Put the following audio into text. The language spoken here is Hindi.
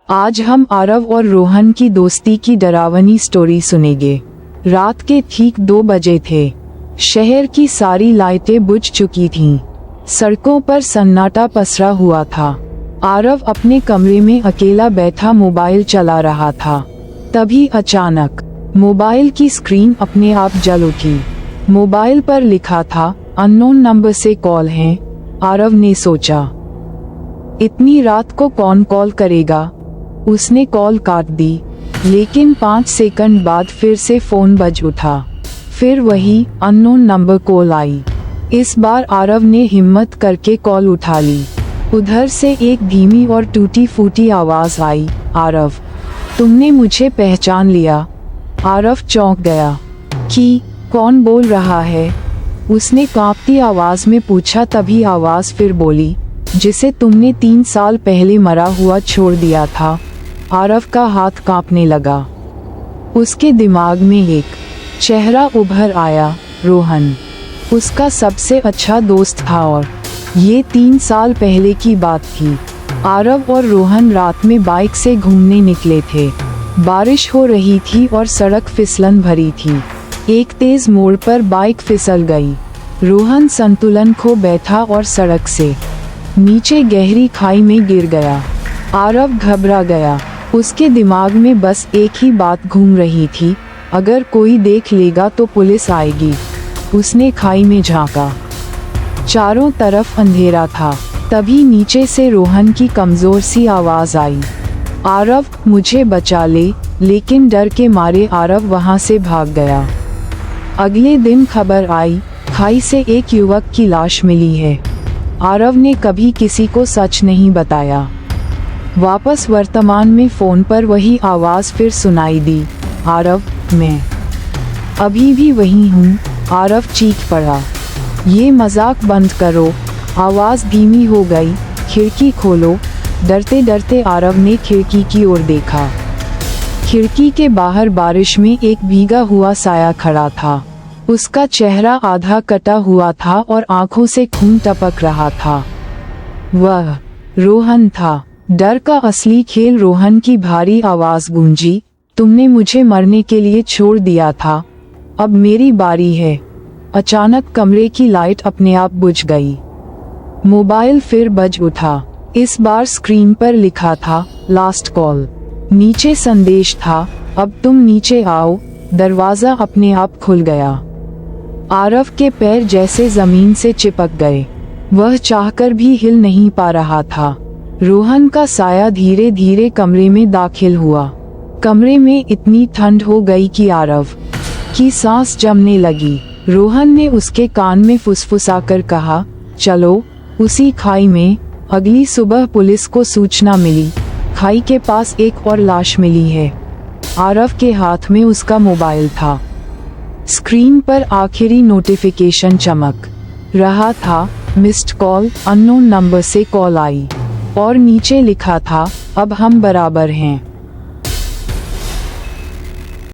आज हम आरव और रोहन की दोस्ती की डरावनी स्टोरी सुनेंगे। रात के ठीक 2 बजे थे। शहर की सारी लाइटें बुझ चुकी थीं। सड़कों पर सन्नाटा पसरा हुआ था। आरव अपने कमरे में अकेला बैठा मोबाइल चला रहा था। तभी अचानक मोबाइल की स्क्रीन अपने आप जल उठी। मोबाइल पर लिखा था, अननोन नंबर से कॉल है। आरव ने सोचा, इतनी रात को कौन कॉल करेगा। उसने कॉल काट दी, लेकिन 5 सेकंड बाद फिर से फोन बज उठा। फिर वही अननोन नंबर कॉल आई। इस बार आरव ने हिम्मत करके कॉल उठा ली। उधर से एक धीमी और टूटी फूटी आवाज आई, आरव, तुमने मुझे पहचान लिया। आरव चौंक गया कि कौन बोल रहा है। उसने कांपती आवाज में पूछा। तभी आवाज फिर बोली, जिसे तुमने 3 साल पहले मरा हुआ छोड़ दिया था। आरव का हाथ कांपने लगा। उसके दिमाग में एक चेहरा उभर आया, रोहन। उसका सबसे अच्छा दोस्त था और ये 3 साल पहले की बात थी। आरव और रोहन रात में बाइक से घूमने निकले थे। बारिश हो रही थी और सड़क फिसलन भरी थी। एक तेज मोड़ पर बाइक फिसल गई। रोहन संतुलन खो बैठा और सड़क से नीचे गहरी खाई में गिर गया। आरव घबरा गया। उसके दिमाग में बस एक ही बात घूम रही थी, अगर कोई देख लेगा तो पुलिस आएगी। उसने खाई में झांका। चारों तरफ अंधेरा था। तभी नीचे से रोहन की कमजोर सी आवाज आई, आरव, मुझे बचा ले। लेकिन डर के मारे आरव वहां से भाग गया। अगले दिन खबर आई, खाई से एक युवक की लाश मिली है। आरव ने कभी किसी को सच नहीं बताया। वापस वर्तमान में फोन पर वही आवाज फिर सुनाई दी, आरव, मैं अभी भी वही हूँ। आरव चीख पड़ा, ये मजाक बंद करो। आवाज धीमी हो गई, खिड़की खोलो। डरते डरते आरव ने खिड़की की ओर देखा। खिड़की के बाहर बारिश में एक भीगा हुआ साया खड़ा था। उसका चेहरा आधा कटा हुआ था और आंखों से खून टपक रहा था। वह रोहन था। डर का असली खेल। रोहन की भारी आवाज गूंजी, तुमने मुझे मरने के लिए छोड़ दिया था, अब मेरी बारी है। अचानक कमरे की लाइट अपने आप बुझ गई। मोबाइल फिर बज उठा। इस बार स्क्रीन पर लिखा था, लास्ट कॉल। नीचे संदेश था, अब तुम नीचे आओ। दरवाजा अपने आप खुल गया। आरव के पैर जैसे जमीन से चिपक गए। वह चाहकर भी हिल नहीं पा रहा था। रोहन का साया धीरे धीरे कमरे में दाखिल हुआ। कमरे में इतनी ठंड हो गई कि आरव की सांस जमने लगी। रोहन ने उसके कान में फुसफुसाकर कहा, चलो उसी खाई में। अगली सुबह पुलिस को सूचना मिली, खाई के पास एक और लाश मिली है। आरव के हाथ में उसका मोबाइल था। स्क्रीन पर आखिरी नोटिफिकेशन चमक रहा था, मिस्ड कॉल, अननोन नंबर से कॉल आई। और नीचे लिखा था, अब हम बराबर हैं।